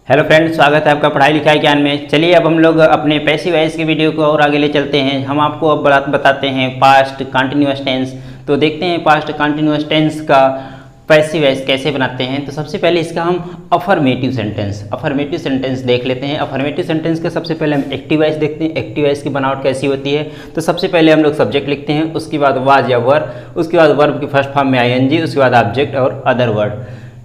Hello friends, स्वागत है आपका पढ़ाई लिखाई ज्ञान में। चलिए अब हम लोग अपने पैसिव वॉइस के वीडियो को और आगे ले चलते हैं। हम आपको अब बताते हैं पास्ट कंटिन्यूअस टेंस। तो देखते हैं पास्ट कंटिन्यूअस टेंस का पैसिव वॉइस कैसे बनाते हैं। तो सबसे पहले इसका हम अफर्मेटिव सेंटेंस देख लेते हैं। अफर्मेटिव सेंटेंस का सबसे पहले हम एक्टिव वॉइस देखते हैं। एक्टिव वॉइस की बनावट कैसी होती है। तो सबसे पहले हम लोग सब्जेक्ट लिखते हैं, उसके बाद वाज या वर, उसके बाद वर्ब की फर्स्ट फॉर्म में आईएनजी, उसके बाद ऑब्जेक्ट और अदर वर्ड।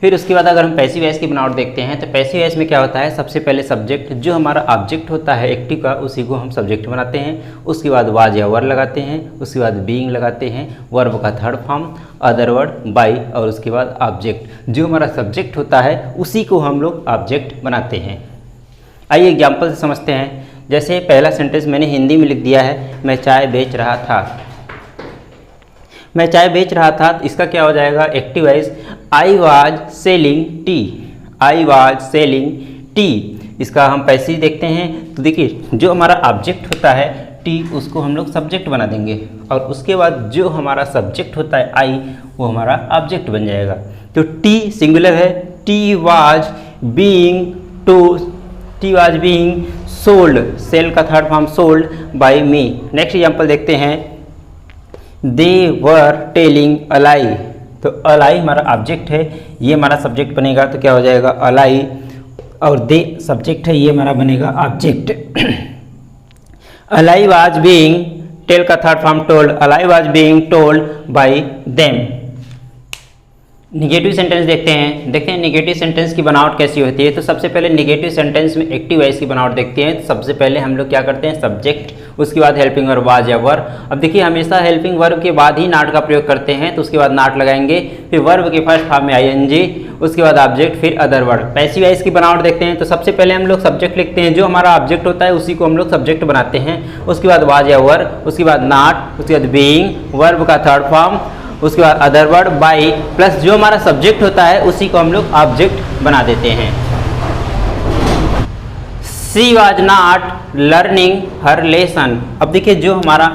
फिर उसके बाद अगर हम पैसिव वॉइस की बनावट देखते हैं तो पैसिव वॉइस में क्या होता है, सबसे पहले सब्जेक्ट जो हमारा ऑब्जेक्ट होता है एक्टिव का, उसी को हम सब्जेक्ट बनाते हैं। उसके बाद वाज या वर लगाते हैं, उसके बाद बीइंग लगाते हैं, वर्ब का third form, other word, by और उसके बाद ऑब्जेक्ट। जो हमारा सब्जेक्ट होता है उसी को हम लोग ऑब्जेक्ट बनाते हैं। आइए एग्जाम्पल से समझते हैं। जैसे पहला सेंटेंस मैंने हिंदी में लिख दिया है, मैं चाय बेच रहा था। मैं चाय बेच रहा था, इसका क्या हो जाएगा active voice, I was selling T. I was selling T. इसका हम पैसिव देखते हैं। तो देखिए जो हमारा ऑब्जेक्ट होता है टी, उसको हम लोग सब्जेक्ट बना देंगे और उसके बाद जो हमारा सब्जेक्ट होता है आई, वो हमारा ऑब्जेक्ट बन जाएगा। तो टी सिंगुलर है, tea was being sold, sell का third form sold by me. Next example देखते हैं, दे वर टेलिंग अलाई। तो अलाई हमारा ऑब्जेक्ट है, ये हमारा सब्जेक्ट बनेगा। तो क्या हो जाएगा अलाई, और दे सब्जेक्ट है, ये हमारा बनेगा object. Ali was being, tell का third form told, Ali was being told by them. Negative sentence देखते हैं निगेटिव सेंटेंस की बनावट कैसी होती है। तो सबसे पहले निगेटिव सेंटेंस में एक्टिव वॉइस की बनावट देखते हैं। तो सबसे पहले हम लोग क्या करते हैं, सब्जेक्ट, उसके बाद हेल्पिंग वर्ब वाज या वर। अब देखिए हमेशा हेल्पिंग वर्ब के बाद ही नॉट का प्रयोग करते हैं, तो उसके बाद नॉट लगाएंगे, फिर वर्ब के फर्स्ट फॉर्म में आईएनजी, उसके बाद ऑब्जेक्ट, फिर अदर वर्ड। पैसिव वॉइस की बनावट देखते हैं। तो सबसे पहले हम लोग सब्जेक्ट लिखते हैं, जो हमारा ऑब्जेक्ट होता है उसी को हम लोग सब्जेक्ट बनाते हैं। उसके बाद वाज या वर, उसके बाद नॉट, उसके बाद बीइंग, वर्ब का थर्ड फॉर्म, उसके बाद अदर वर्ड, बाई, प्लस जो हमारा सब्जेक्ट होता है उसी को हम लोग ऑब्जेक्ट बना देते हैं। She was not learning her lesson. अब देखिए जो हमारा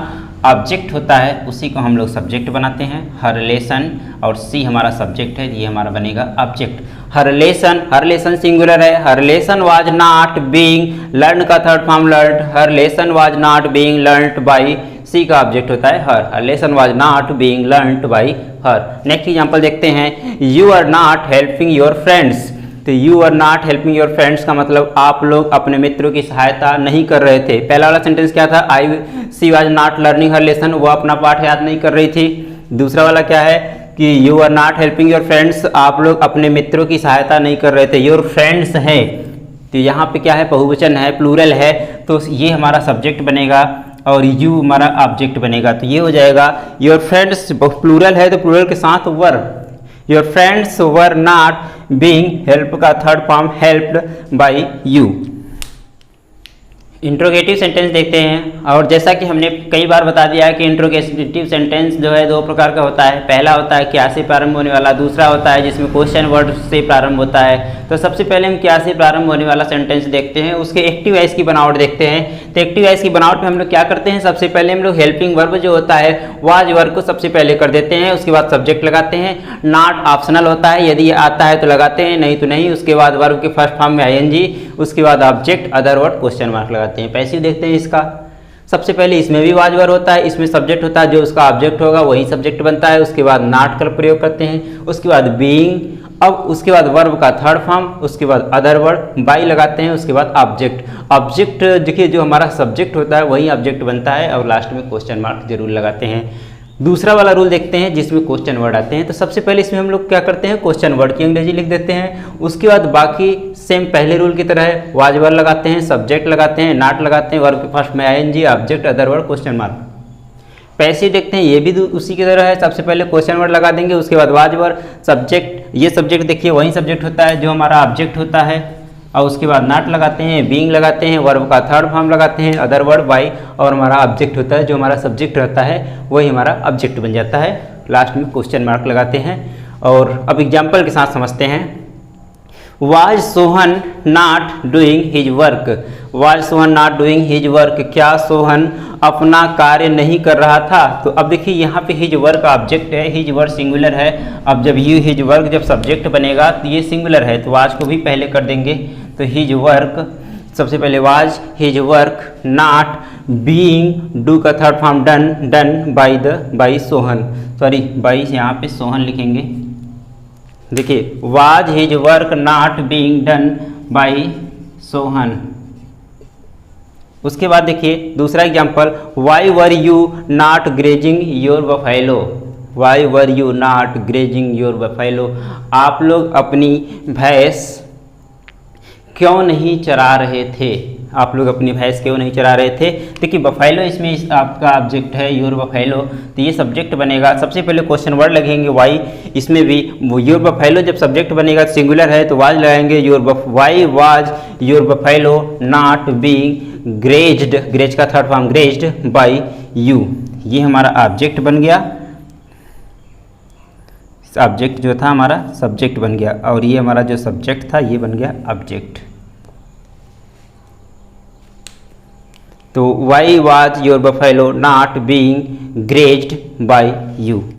ऑब्जेक्ट होता है उसी को हम लोग सब्जेक्ट बनाते हैं, हर लेसन, और सी हमारा सब्जेक्ट है, ये हमारा बनेगा ऑब्जेक्ट। हर लेसन सिंगुलर है, her lesson was not being learn का third form learn, her lesson was not being learned by, she का ऑब्जेक्ट होता है her lesson was not being learned by her. Next example देखते हैं, you are not helping your friends. तो you are not helping your friends का मतलब आप लोग अपने मित्रों की सहायता नहीं कर रहे थे। पहला वाला सेंटेंस क्या था, she was not learning her lesson, वो अपना पाठ याद नहीं कर रही थी। दूसरा वाला क्या है कि you are not helping your friends, आप लोग अपने मित्रों की सहायता नहीं कर रहे थे। योर फ्रेंड्स है, तो यहाँ पे क्या है, बहुवचन है, प्लूरल है, तो ये हमारा सब्जेक्ट बनेगा और यू हमारा ऑब्जेक्ट बनेगा। तो ये हो जाएगा योर फ्रेंड्स, प्लूरल है तो प्लूरल के साथ were, your friends were not being, help का third form helped by you. Interrogative sentence देखते हैं। और जैसा कि हमने कई बार बता दिया है कि इंट्रोगेटिव सेंटेंस जो है दो प्रकार का होता है। पहला होता है क्या से प्रारंभ होने वाला, दूसरा होता है जिसमें क्वेश्चन वर्ड से प्रारंभ होता है। तो सबसे पहले हम क्या से प्रारंभ होने वाला सेंटेंस देखते हैं, उसके एक्टिव वॉइस की बनावट देखते हैं। तो एक्टिव वॉइस की बनावट में हम लोग क्या करते हैं, सबसे पहले हम लोग हेल्पिंग वर्ब जो होता है वाज वर्ब को सबसे पहले कर देते हैं, उसके बाद सब्जेक्ट लगाते हैं। नॉट ऑप्शनल होता है, यदि आता है तो लगाते हैं, नहीं तो नहीं। उसके बाद वर्ब के फर्स्ट फॉर्म में आईएनजी, उसके बाद object, other word, question mark लगाते हैं। पैसिव देखते हैं इसका। सबसे पहले इसमें भी वाज वर्ब होता है, इसमें सब्जेक्ट होता है, जो उसका ऑब्जेक्ट होगा वही सब्जेक्ट बनता है। उसके बाद नॉट का प्रयोग करते हैं, उसके बाद बीइंग, अब उसके बाद वर्ब का थर्ड फॉर्म, उसके बाद अदर वर्ड, बाई लगाते हैं, उसके बाद ऑब्जेक्ट देखिए जो हमारा सब्जेक्ट होता है वही ऑब्जेक्ट बनता है, और लास्ट में क्वेश्चन मार्क जरूर लगाते हैं। दूसरा वाला रूल देखते हैं जिसमें क्वेश्चन वर्ड आते हैं। तो सबसे पहले इसमें हम लोग क्या करते हैं, क्वेश्चन वर्ड की अंग्रेजी लिख देते हैं। उसके बाद बाकी सेम पहले रूल की तरह वाज वर्ब लगाते हैं, सब्जेक्ट लगाते हैं, नॉट लगाते हैं, वर्ब के फर्स्ट में ING, object, other word, question mark. Passive देखते हैं, ये भी उसी की तरह है। सबसे पहले क्वेश्चन वर्ड लगा देंगे, उसके बाद वाज वर्ब, सब्जेक्ट, ये सब्जेक्ट देखिए वही सब्जेक्ट होता है जो हमारा ऑब्जेक्ट होता है, और उसके बाद नॉट लगाते हैं, बीइंग लगाते हैं, वर्ब का थर्ड फॉर्म लगाते हैं, अदर वर्ड, बाई, और हमारा ऑब्जेक्ट होता है, जो हमारा सब्जेक्ट रहता है वही हमारा ऑब्जेक्ट बन जाता है। लास्ट में क्वेश्चन मार्क लगाते हैं। और अब एग्जाम्पल के साथ समझते हैं। Was Sohan not doing his work, was Sohan not doing his work, क्या सोहन अपना कार्य नहीं कर रहा था। तो अब देखिए यहाँ पे हिज वर्क ऑब्जेक्ट है, हिज वर्क सिंगुलर है। अब जब यू हिज वर्क जब सब्जेक्ट बनेगा तो ये सिंगुलर है, तो वाज को भी पहले कर देंगे। तो हिज वर्क सबसे पहले was his work not being, do का third form done, done by Sohan, sorry by यहाँ पे सोहन लिखेंगे। देखिए was his work not being done by Sohan. उसके बाद देखिए दूसरा example, why were you not grazing your buffalo, why were you not grazing your buffalo, आप लोग अपनी भैंस क्यों नहीं चरा रहे थे, आप लोग अपनी भैंस क्यों नहीं चरा रहे थे। देखिए बफेलो इसमें आपका ऑब्जेक्ट है योर बफेलो, तो ये सब्जेक्ट बनेगा। सबसे पहले क्वेश्चन वर्ड लगेंगे वाई, इसमें भी योर बफेलो जब सब्जेक्ट बनेगा सिंगुलर है तो वाज लगाएंगे why was your buffalo not being grazed, graze का third form grazed by you, ये हमारा ऑब्जेक्ट बन गया। ऑब्जेक्ट जो था हमारा सब्जेक्ट बन गया और ये हमारा जो सब्जेक्ट था ये बन गया ऑब्जेक्ट। तो why was your buffalo not being grazed by you.